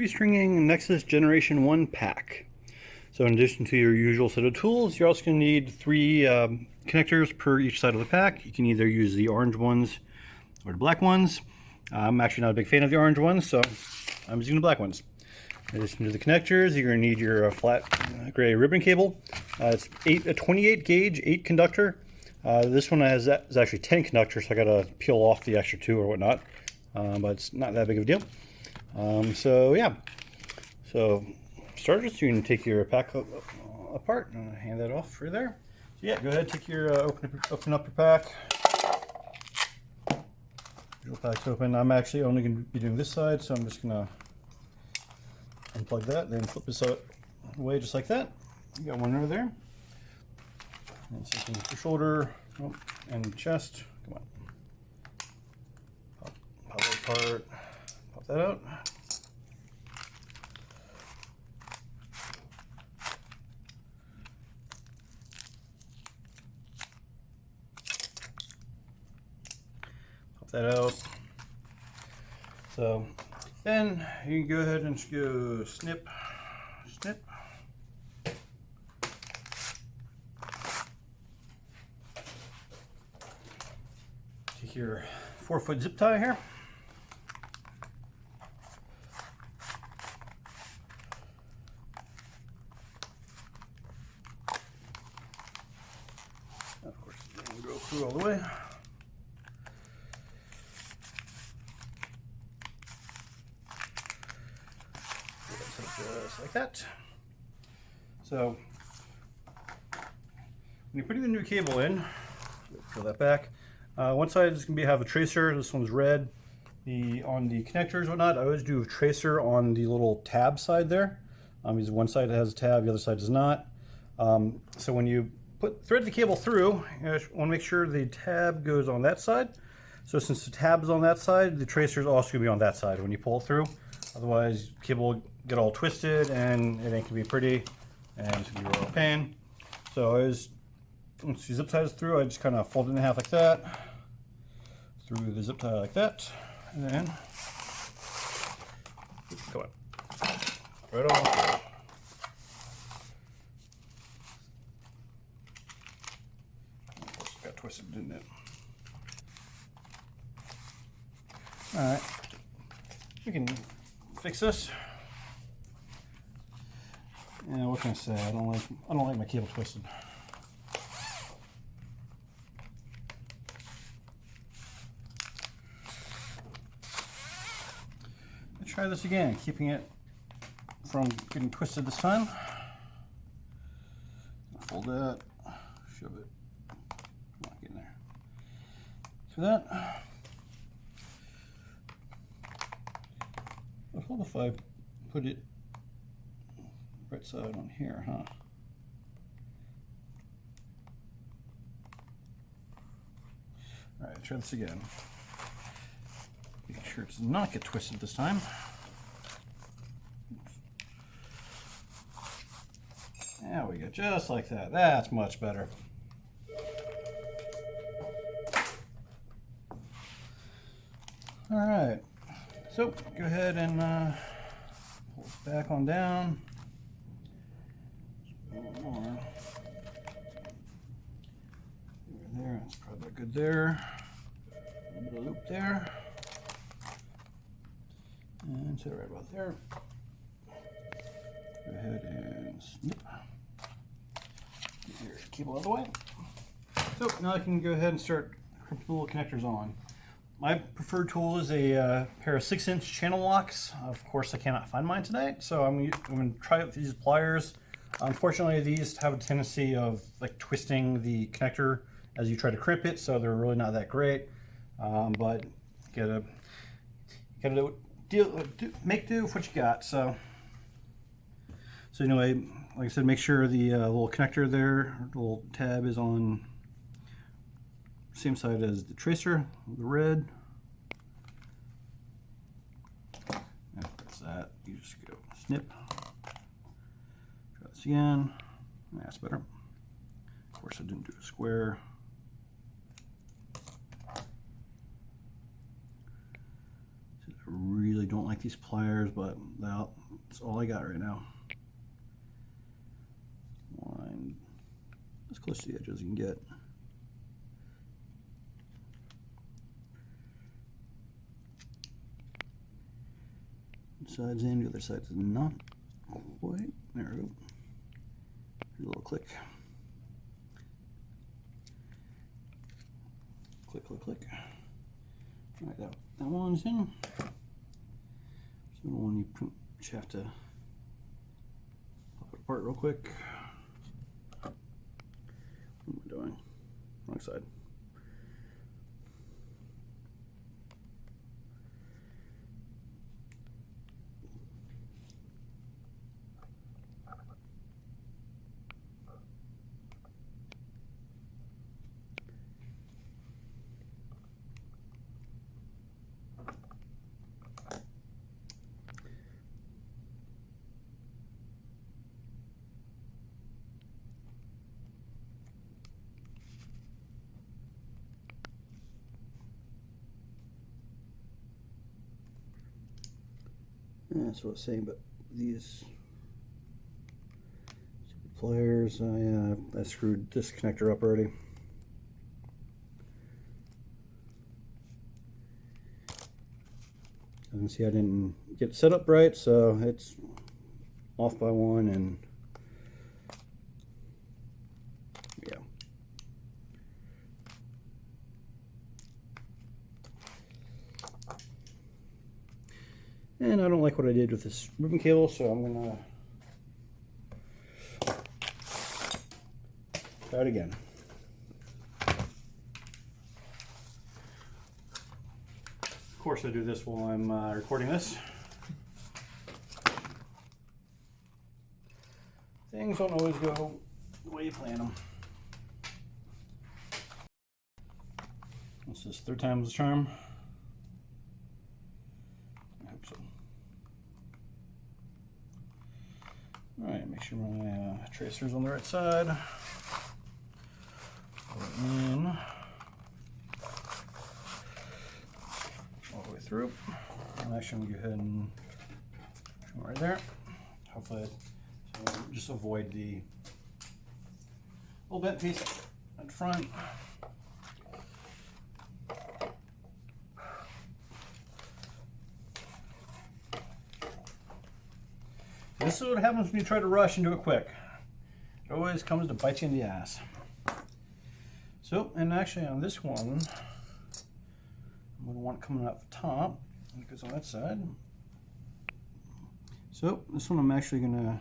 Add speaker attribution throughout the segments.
Speaker 1: Restringing Nexus Generation 1 pack. So in addition to your usual set of tools, you're also going to need three connectors per each side of the pack. You can either use the orange ones or the black ones. I'm actually not a big fan of the orange ones, so I'm using the black ones. In addition to the connectors, you're going to need your flat gray ribbon cable. It's a 28 gauge, 8 conductor. This one is actually 10 conductors, so I got to peel off the extra 2 or whatnot, but it's not that big of a deal. So yeah, so starters, you can take your pack apart and hand that off for there. So yeah, go ahead, take your open up your pack. Your pack's open. I'm actually only going to be doing this side, so I'm just going to unplug that, then flip this away just like that. You got one over there. And so you can your shoulder and chest. Come on. Pop that apart. Pop that out. Pop that out. So then you can go ahead and just go snip, snip. Take your 4-foot zip tie here. Of course, it doesn't go through all the way. Just like that. So when you're putting the new cable in, peel that back. One side is going to have a tracer. This one's red. On the connectors and whatnot, I always do a tracer on the little tab side there. Because one side has a tab, the other side does not. So when you thread the cable through, you want to make sure the tab goes on that side. So since the tab is on that side, the tracer is also going to be on that side when you pull it through. Otherwise, the cable will get all twisted and it ain't going to be pretty and it's going to be a real pain. So once you zip tie this through, I just kind of fold it in half like that, through the zip tie like that, and then come on, right off. Got twisted, didn't it? All right, we can fix this. Yeah, what can I say? I don't like my cable twisted. Let's try this again, keeping it from getting twisted this time. Fold that, shove it. Come on, get in there. See that? What if I put it right side on here, huh? All right, try this again. Make sure it does not get twisted this time. There we go, just like that. That's much better. All right, so go ahead and pull it back on down. A little more. There, that's probably good there. A little bit of loop there. And set it right about there. Go ahead and snip. Get your cable out of the way. So now I can go ahead and start crimping the little connectors on. My preferred tool is a pair of 6-inch channel locks. Of course, I cannot find mine today, so I'm going to try out these pliers. Unfortunately, these have a tendency of like twisting the connector as you try to crimp it, so they're really not that great. But you gotta make do with what you got. So anyway, like I said, make sure the little connector there, the little tab, is on the same side as the tracer, the red. And that's that. You just go snip. Try this again. That's better. Of course, I didn't do a square. I really don't like like these pliers, but that's all I got right now. Line as close to the edge as you can get. Sides in, the other side is not quite. There we go. Here's a little click. Click, click, click. All right, that one's in. So the one you just have to pop it apart real quick. What am I doing? Wrong side. That's what I was saying, but these pliers, I screwed this connector up already. And see, I didn't get it set up right, so it's off by one, and yeah. And I don't like what I did with this ribbon cable, so I'm gonna try it again. Of course, I do this while I'm recording this. Things don't always go the way you plan them. This is third time's the charm. I hope so. All right, make sure my tracer's on the right side. Pull it in all the way through. I'm actually gonna go ahead and trim right there. Hopefully, so just avoid the little bent piece at front. This is what happens when you try to rush and do it quick. It always comes to bite you in the ass. So, and actually on this one, I'm going to want it coming out the top. It goes on that side. So, this one I'm actually going to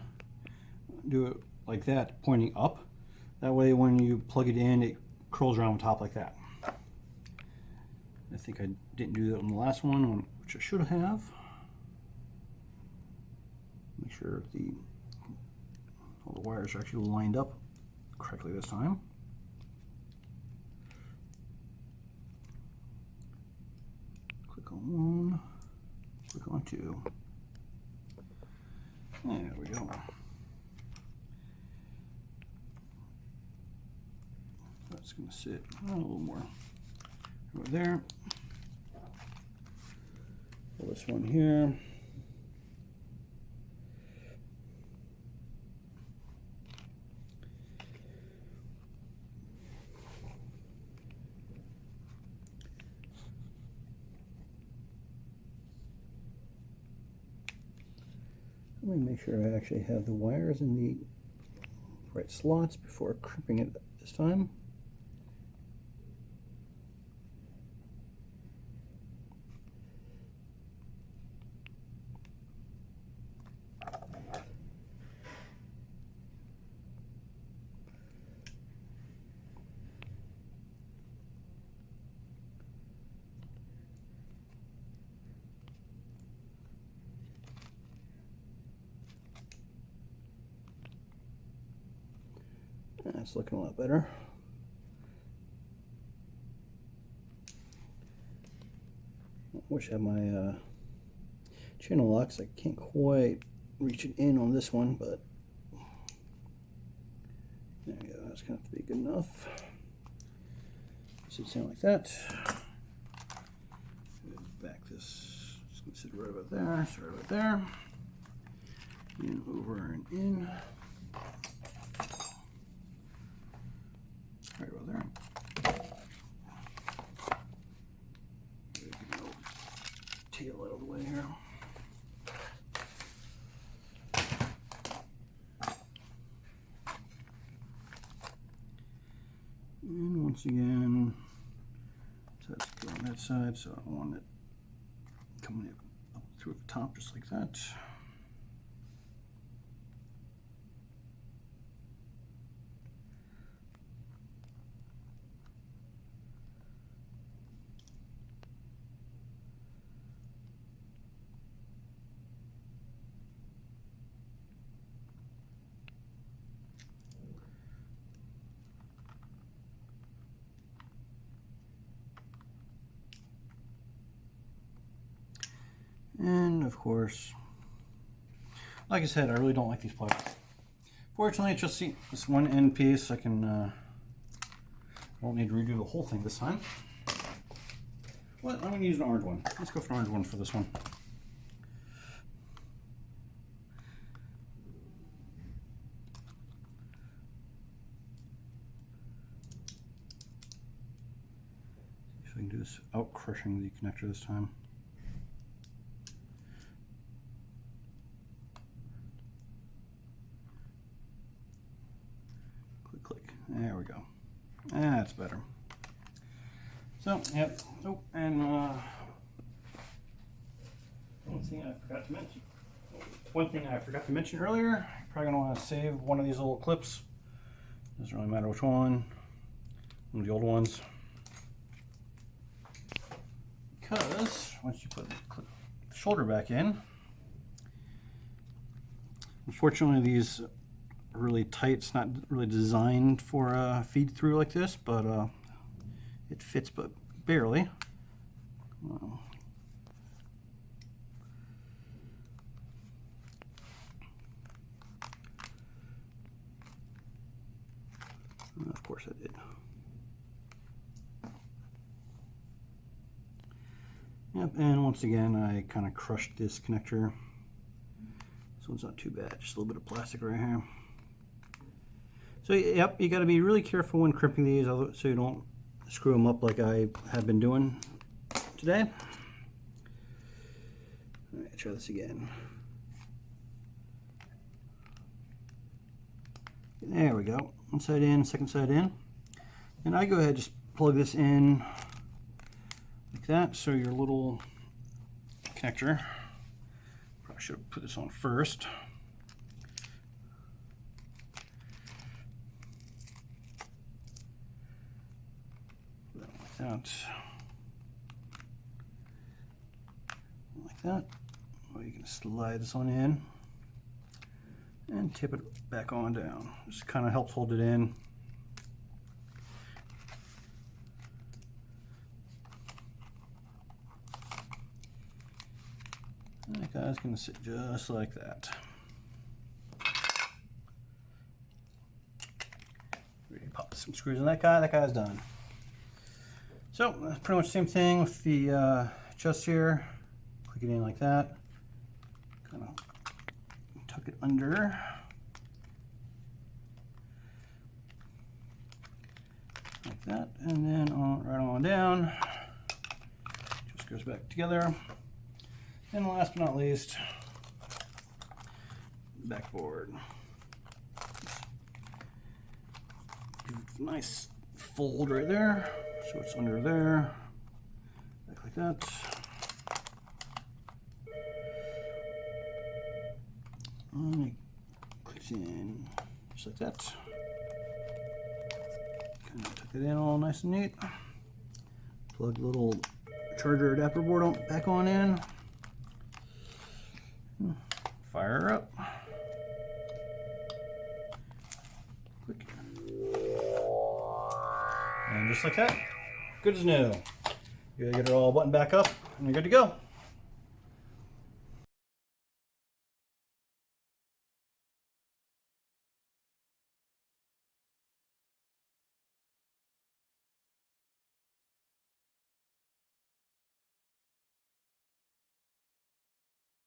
Speaker 1: do it like that, pointing up. That way when you plug it in, it curls around the top like that. I think I didn't do that on the last one, which I should have. Make sure all the wires are actually lined up correctly this time. Click on one, click on two. There we go. That's going to sit a little more over there. Pull this one here. Let me make sure I actually have the wires in the right slots before crimping it this time. That's looking a lot better. I wish I had my channel locks. I can't quite reach it in on this one, but there we go. That's going to have to be good enough. Should sound like that. Back this. Just This is right about there, so right about there. In, over, and in. Right about there. Tail out of the way here. And once again, so that's go on that side, so I want it coming up through the top just like that. And of course, like I said, I really don't like these pliers. Fortunately, it's just this one end piece. I won't need to redo the whole thing this time. Well, I'm going to use an orange one. Let's go for an orange one for this one. See if I can do this without crushing the connector this time. There we go. That's better. So, yep. Oh, and one thing I forgot to mention earlier. You're probably gonna want to save one of these little clips. Doesn't really matter which one. One of the old ones. Because once you put the shoulder back in, unfortunately these really tight. It's not really designed for a feed through like this, but it fits, but barely. Of course I did. Yep, and once again I kind of crushed this connector, so it's not too bad. Just a little bit of plastic right here. So yep, you got to be really careful when crimping these, so you don't screw them up like I have been doing today. All right, try this again. There we go. One side in, second side in. And I go ahead and just plug this in like that. So your little connector, probably should have put this on first. Out like that. Well, you can slide this one in and tip it back on down. Just kind of helps hold it in. And that guy's going to sit just like that. Ready to pop some screws in that guy. That guy's done. So that's pretty much the same thing with the chest here. Click it in like that. Kind of tuck it under. Like that. And then right on down. Just goes back together. And last but not least, backboard. Nice fold right there. So it's under there, back like that. And it clicks in just like that. Kind of tuck it in all nice and neat. Plug the little charger adapter board back on in. Fire her up. Click. And just like that. Good as new. You gotta get it all buttoned back up and you're good to go.